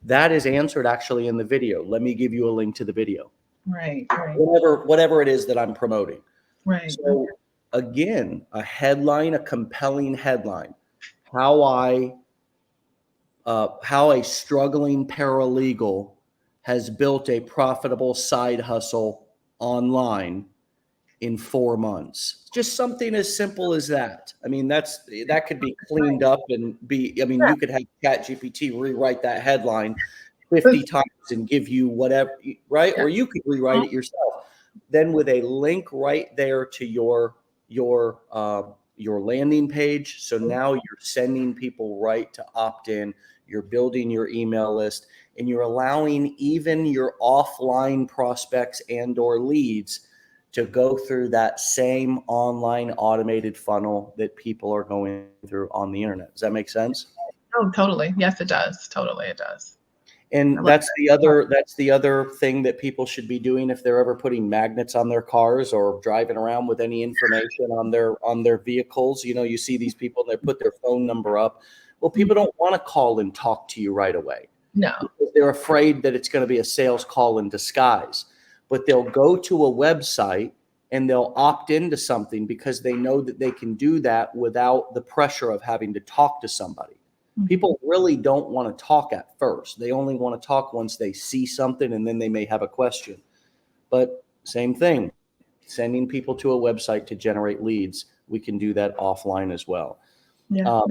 that is answered actually in the video. Let me give you a link to the video. Right. Whatever it is that I'm promoting. Right. So again, a compelling headline, how a struggling paralegal has built a profitable side hustle online in 4 months. Just something as simple as that. I mean, that could be cleaned up and you could have ChatGPT rewrite that headline 50 times and give you whatever, right? Or you could rewrite it yourself. Then with a link right there to your landing page. So now you're sending people right to opt in. You're building your email list, and you're allowing even your offline prospects and or leads to go through that same online automated funnel that people are going through on the internet. Does that make sense? Oh, totally. Yes, it does. Totally, it does. And that's the other thing that people should be doing if they're ever putting magnets on their cars or driving around with any information on their vehicles. You know, you see these people, they put their phone number up. Well, people don't want to call and talk to you right away. No. They're afraid that it's going to be a sales call in disguise. But they'll go to a website and they'll opt into something because they know that they can do that without the pressure of having to talk to somebody. People really don't want to talk at first. They only want to talk once they see something, and then they may have a question. But same thing, sending people to a website to generate leads, we can do that offline as well. Yeah.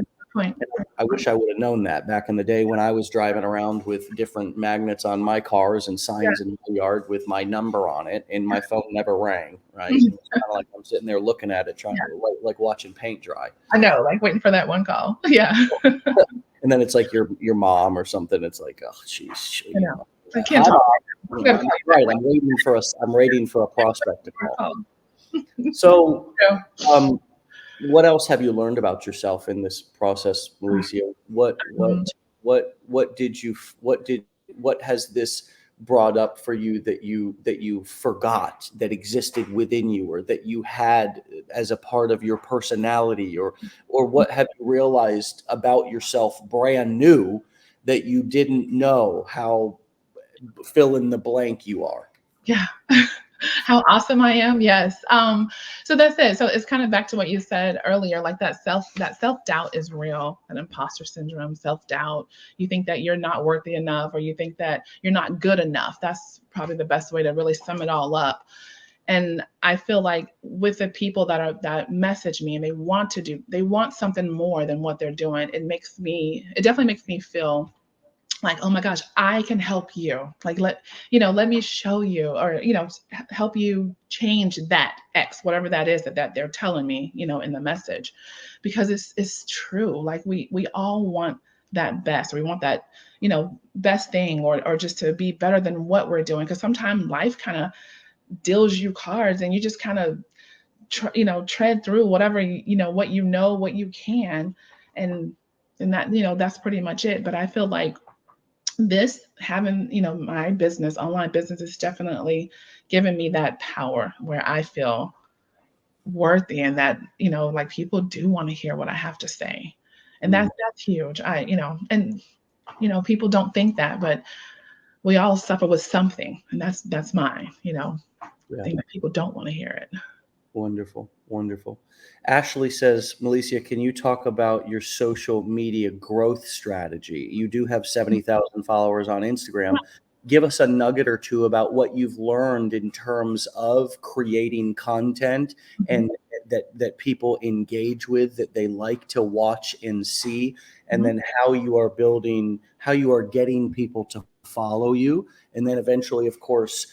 I wish I would have known that back in the day when I was driving around with different magnets on my cars and signs in my yard with my number on it, and my phone never rang, right? It's kind of like I'm sitting there looking at it, trying to like watching paint dry. I know, like waiting for that one call. Yeah. And then it's like your mom or something. It's like, oh, geez. I know. I can't talk. Right. I'm waiting for a prospect to call. So, what else have you learned about yourself in this process, Melessia? What has this brought up for you that you forgot that existed within you, or that you had as a part of your personality, or what have you realized about yourself brand new that you didn't know how fill in the blank you are? Yeah. How awesome I am. Yes. So that's it. So it's kind of back to what you said earlier, like that self-doubt is real, an imposter syndrome, self-doubt. You think that you're not worthy enough, or you think that you're not good enough. That's probably the best way to really sum it all up. And I feel like with the people that message me and they want something more than what they're doing, it definitely makes me feel like, oh my gosh, I can help you. Like, let me show you, or, help you change that X, whatever that is that they're telling me, in the message, because it's true. Like we all want that best, or we want that, best thing, or just to be better than what we're doing. Cause sometimes life kind of deals you cards and you just kind of tread through whatever, what what you can. And that, that's pretty much it. But I feel like this having, my business, online business, is definitely giving me that power where I feel worthy, and that, like, people do want to hear what I have to say. And that's huge. And people don't think that, but we all suffer with something, and that's mine, Yeah. thing that people don't want to hear it. Wonderful. Wonderful. Ashley says, Melessia, can you talk about your social media growth strategy? You do have 70,000 followers on Instagram. Give us a nugget or two about what you've learned in terms of creating content and that people engage with, that they like to watch and see, and then how you are getting people to follow you. And then eventually, of course,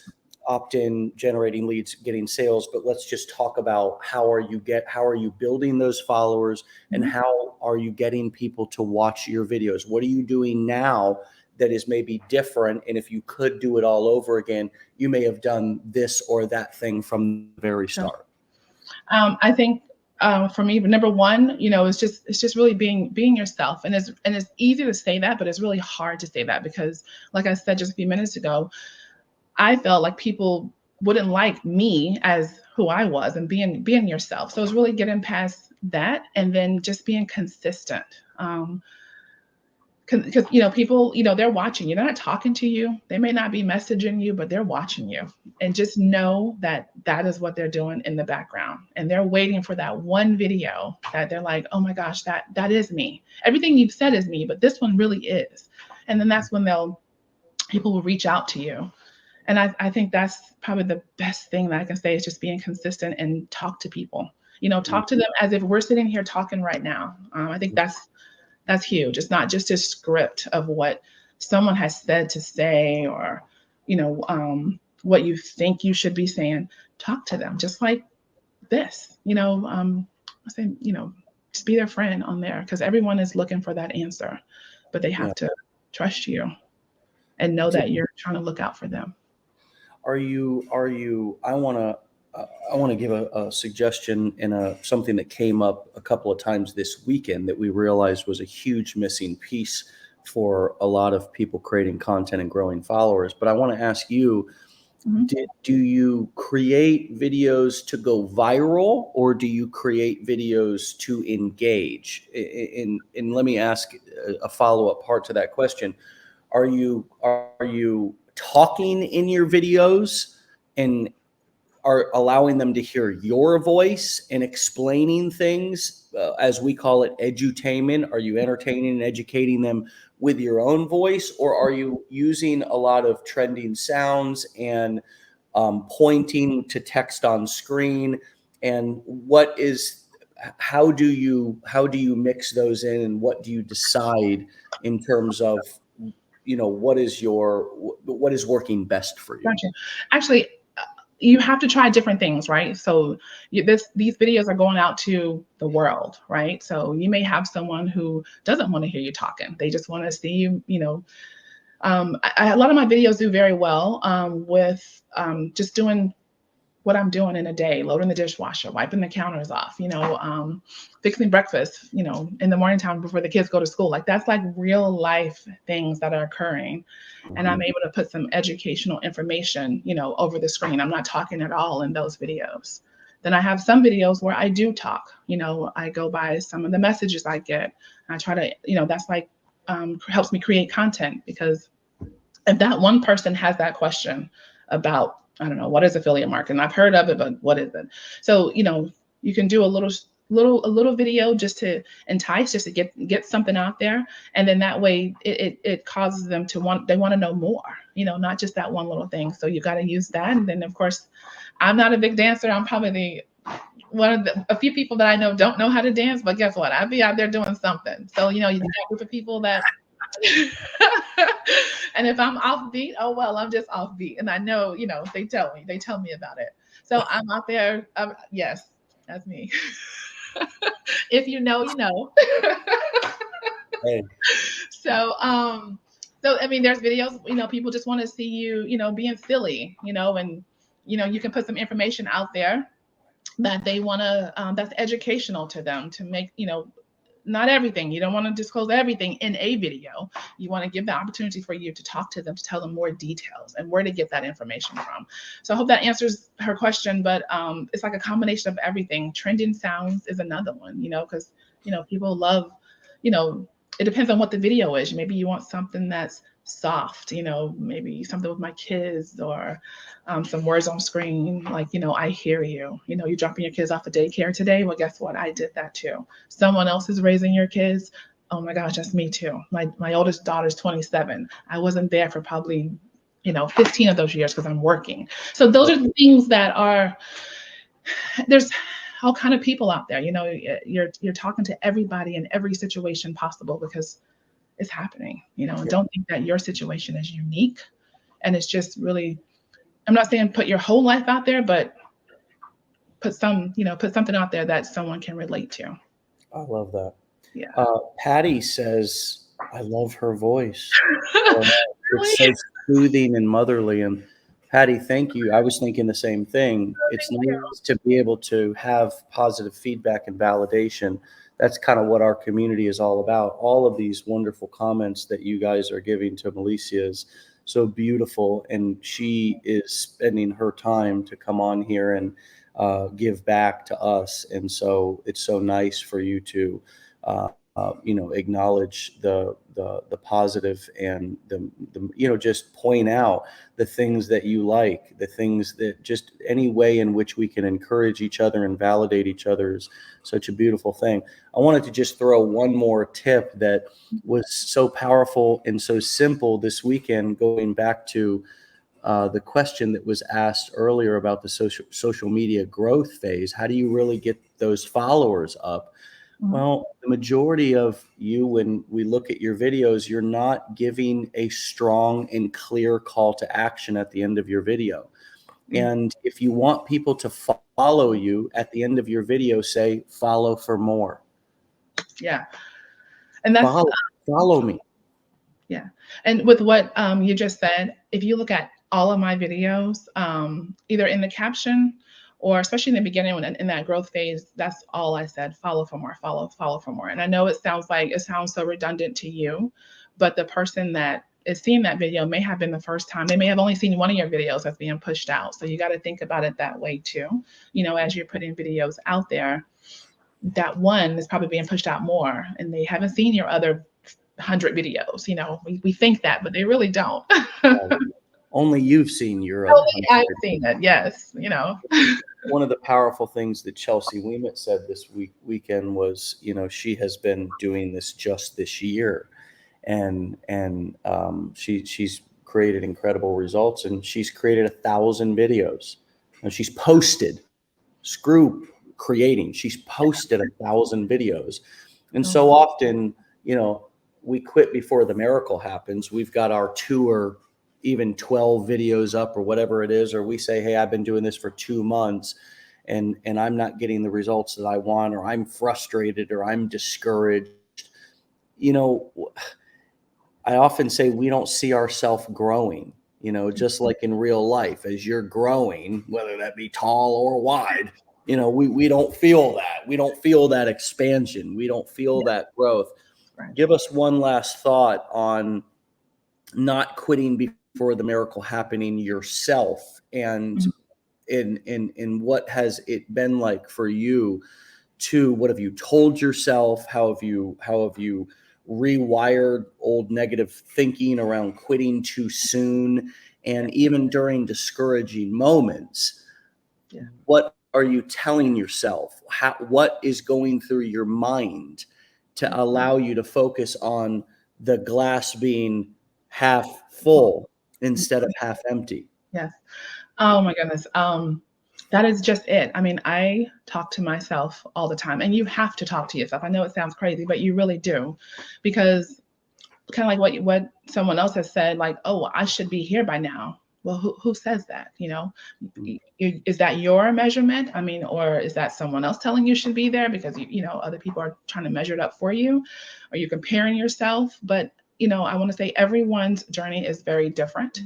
opt-in, generating leads, getting sales. But let's just talk about how are you building those followers, and how are you getting people to watch your videos? What are you doing now that is maybe different? And if you could do it all over again, you may have done this or that thing from the very start. I think for me, number one, it's just really being yourself. And it's easy to say that, but it's really hard to say that, because, like I said just a few minutes ago, I felt like people wouldn't like me as who I was, and being yourself. So it's really getting past that, and then just being consistent. Because people, they're watching you. They're not talking to you. They may not be messaging you, but they're watching you. And just know that that is what they're doing in the background. And they're waiting for that one video that they're like, oh my gosh, that is me. Everything you've said is me, but this one really is. And then that's when people will reach out to you. And I think that's probably the best thing that I can say, is just being consistent and talk to people. Talk to them as if we're sitting here talking right now. I think that's huge. It's not just a script of what someone has said to say, or, what you think you should be saying. Talk to them just like this, I say, just be their friend on there, because everyone is looking for that answer, but they have to trust you and know that you're trying to look out for them. I want to give a suggestion and something that came up a couple of times this weekend that we realized was a huge missing piece for a lot of people creating content and growing followers. But I want to ask you, do you create videos to go viral, or do you create videos to engage? And let me ask a follow-up part to that question. Are you talking in your videos and are allowing them to hear your voice and explaining things, as we call it, edutainment? Are you entertaining and educating them with your own voice, or are you using a lot of trending sounds and pointing to text on screen? And how do you mix those in, and what do you decide in terms of what is working best for you? Gotcha. Actually, you have to try different things, right? So these videos are going out to the world, right? So you may have someone who doesn't want to hear you talking. They just want to see you, a lot of my videos do very well with just doing what I'm doing in a day, loading the dishwasher, wiping the counters off, fixing breakfast, in the morning time before the kids go to school. Like, that's like real life things that are occurring. And I'm able to put some educational information, over the screen. I'm not talking at all in those videos. Then I have some videos where I do talk, I go by some of the messages I get. And I try to, that's like, helps me create content, because if that one person has that question about, I don't know, what is affiliate marketing? I've heard of it, but what is it? So, you can do a little video just to entice, just to get something out there. And then that way it causes them to want to know more, not just that one little thing. So you got to use that. And then, of course, I'm not a big dancer. I'm probably a few people that I know don't know how to dance, but guess what? I'd be out there doing something. So, you got a group of people that and if I'm offbeat, oh well, I'm just offbeat. And I know, they tell me about it. So I'm out there. Yes, that's me. If you know, you know. Hey. So I mean, there's videos, people just want to see you, being silly, and you can put some information out there. that they want to, that's educational to them, to make, not everything. You don't want to disclose everything in a video. You want to give the opportunity for you to talk to them, to tell them more details and where to get that information from. So I hope that answers her question, but it's like a combination of everything. Trending sounds is another one, because, people love, it depends on what the video is. Maybe you want something that's soft, maybe something with my kids, or some words on screen, like, I hear you, you're dropping your kids off at daycare today. Well, guess what? I did that too. Someone else is raising your kids. Oh my gosh, that's me too. My oldest daughter's 27. I wasn't there for probably, 15 of those years because I'm working. So those are the things that are, there's all kind of people out there, you're talking to everybody in every situation possible because it's happening, and don't think that your situation is unique. And it's just really, I'm not saying put your whole life out there, but put something out there that someone can relate to. I love that. Yeah. Patty says, I love her voice. It's so soothing and motherly. And Patty, thank you. I was thinking the same thing. It's nice to be able to have positive feedback and validation. That's kind of what our community is all about. All of these wonderful comments that you guys are giving to Melessia is so beautiful. And she is spending her time to come on here and give back to us. And so it's so nice for you to acknowledge the positive and the just point out the things that you like, the things that just any way in which we can encourage each other and validate each other is such a beautiful thing. I wanted to just throw one more tip that was so powerful and so simple this weekend, going back to the question that was asked earlier about the social media growth phase. How do you really get those followers up? Well, the majority of you, when we look at your videos, you're not giving a strong and clear call to action at the end of your video. And if you want people to follow you at the end of your video, say, follow for more. Yeah. And that's follow me. Yeah. And with what you just said, if you look at all of my videos, either in the caption or especially in the beginning when in that growth phase, that's all I said: follow for more, follow for more. And I know it sounds so redundant to you, but the person that is seeing that video may have been the first time. They may have only seen one of your videos that's being pushed out. So you got to think about it that way too. As you're putting videos out there, that one is probably being pushed out more and they haven't seen your other 100 videos. We think that, but they really don't. Only you've seen your other. Only I've seen it. Yes. One of the powerful things that Chelsea Weemet said this weekend was, she has been doing this just this year, and she's created incredible results, and she's created 1,000 videos. And she's posted, screw creating, she's posted 1,000 videos. And so often, we quit before the miracle happens. We've got our 2 or even 12 videos up or whatever it is, or we say, hey, I've been doing this for 2 months and I'm not getting the results that I want, or I'm frustrated, or I'm discouraged. I often say we don't see ourselves growing, just like in real life, as you're growing, whether that be tall or wide, we don't feel that. We don't feel that expansion. We don't feel that growth. Right. Give us one last thought on not quitting before the miracle happening yourself, and in what has it been like for you what have you told yourself? How have you rewired old negative thinking around quitting too soon? And even during discouraging moments, what are you telling yourself? What is going through your mind to allow you to focus on the glass being half full instead of half empty? Yes. Oh my goodness. That is just it. I mean, I talk to myself all the time, and you have to talk to yourself. I know it sounds crazy, but you really do, because kind of like what someone else has said, like, oh, I should be here by now. Well, who says that? Is that your measurement? I mean, or is that someone else telling you should be there because other people are trying to measure it up for you? Are you comparing yourself? But I want to say everyone's journey is very different.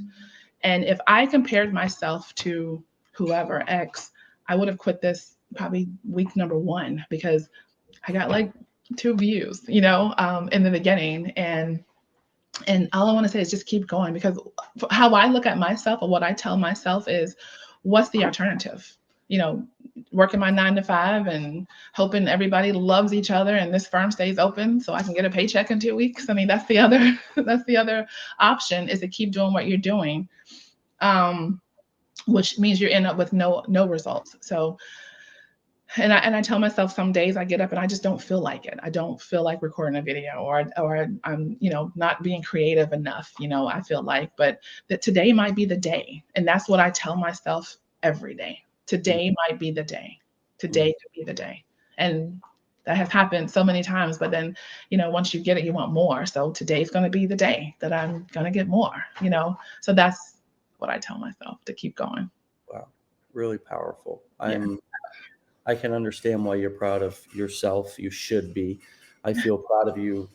And if I compared myself to whoever X, I would have quit this probably week number 1, because I got like 2 views, in the beginning. And all I want to say is just keep going, because how I look at myself, or what I tell myself, is what's the alternative? Working my 9 to 5 and hoping everybody loves each other and this firm stays open so I can get a paycheck in 2 weeks. I mean, that's the other that's the other option, is to keep doing what you're doing, which means you end up with no results. So, and I tell myself, some days I get up and I just don't feel like it. I don't feel like recording a video, or I'm not being creative enough. I feel like, but that today might be the day, and that's what I tell myself every day. Today might be the day. Today could be the day, and that has happened so many times. But then, once you get it, you want more. So today's going to be the day that I'm going to get more. So that's what I tell myself, to keep going. Wow, really powerful. Yeah. I can understand why you're proud of yourself. You should be. I feel proud of you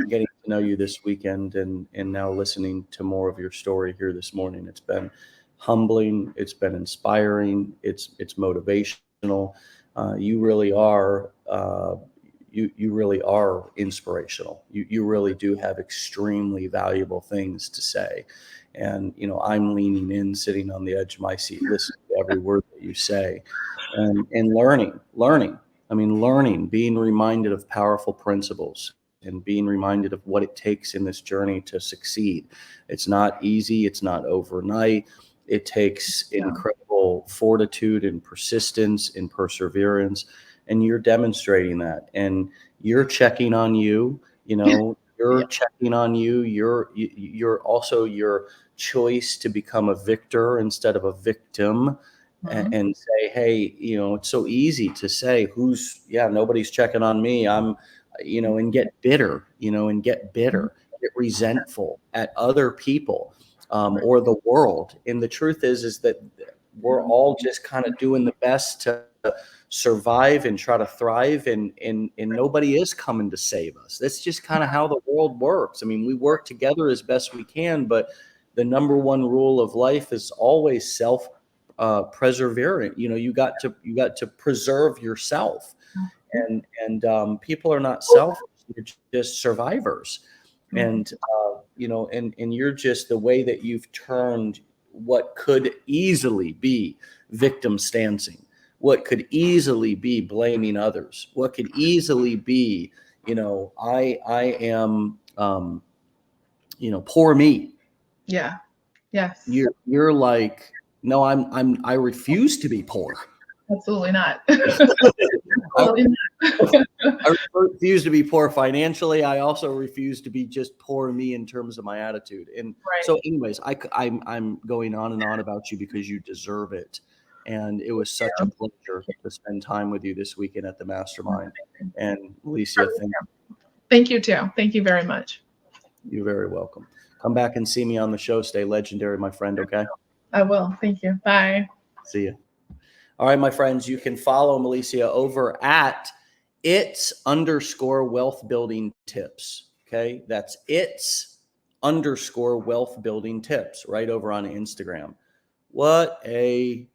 getting to know you this weekend, and now listening to more of your story here this morning. It's been humbling. It's been inspiring. It's motivational. You really are. You really are inspirational. You really do have extremely valuable things to say. And I'm leaning in, sitting on the edge of my seat, listening to every word that you say. And learning, being reminded of powerful principles, and being reminded of what it takes in this journey to succeed. It's not easy. It's not overnight. It takes incredible fortitude and persistence and perseverance. And you're demonstrating that, and you're checking on you, you're checking on you. You're also your choice to become a victor instead of a victim. And say, hey, it's so easy to say, nobody's checking on me. And get bitter, get resentful at other people, or the world. And the truth is that we're all just kind of doing the best to survive and try to thrive, and nobody is coming to save us. That's just kind of how the world works. I mean, we work together as best we can, but the number one rule of life is always self perseverant. You got to preserve yourself, and people are not selfish. You're just survivors. And and you're just, the way that you've turned what could easily be victim stancing, what could easily be blaming others, what could easily be, I am, poor me. Yeah. Yes. You're like, no, I refuse to be poor. Absolutely not. I refuse to be poor financially. I also refuse to be just poor me in terms of my attitude. And so anyways, I'm going on and on about you because you deserve it. And it was such a pleasure to spend time with you this weekend at the Mastermind. And Melessia, thank you too. Thank you very much. You're very welcome. Come back and see me on the show. Stay legendary, my friend. Okay. I will. Thank you. Bye. See you. All right, my friends, you can follow Melessia over at its_wealth building tips. Okay. That's its_wealth building tips right over on Instagram. What a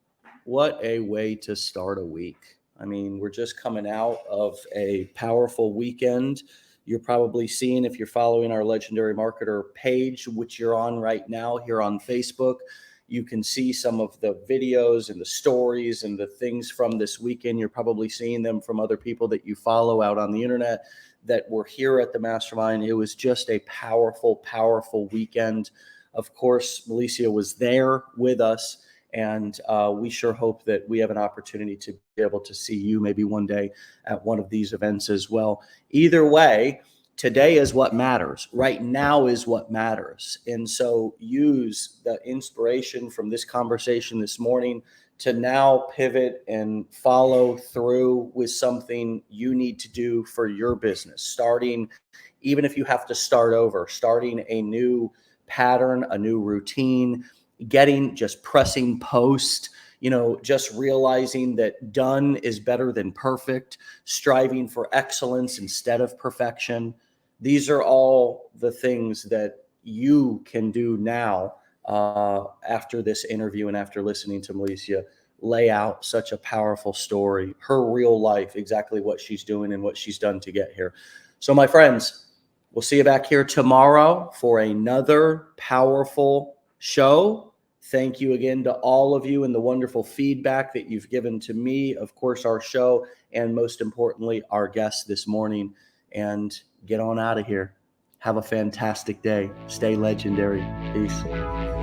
way to start a week. I mean, we're just coming out of a powerful weekend. You're probably seeing, if you're following our Legendary Marketer page, which you're on right now here on Facebook, you can see some of the videos and the stories and the things from this weekend. You're probably seeing them from other people that you follow out on the internet that were here at the Mastermind. It was just a powerful, powerful weekend. Of course, Melessia was there with us, and we sure hope that we have an opportunity to be able to see you maybe one day at one of these events as well. Either way, today is what matters. Right now is what matters. And so use the inspiration from this conversation this morning to now pivot and follow through with something you need to do for your business. Starting, even if you have to start over, starting a new pattern, a new routine, just pressing post, just realizing that done is better than perfect, striving for excellence instead of perfection. These are all the things that you can do now after this interview and after listening to Melessia lay out such a powerful story, her real life, exactly what she's doing and what she's done to get here. So my friends, we'll see you back here tomorrow for another powerful show. Thank you again to all of you and the wonderful feedback that you've given to me, of course, our show, and most importantly, our guests this morning. And get on out of here. Have a fantastic day. Stay legendary. Peace.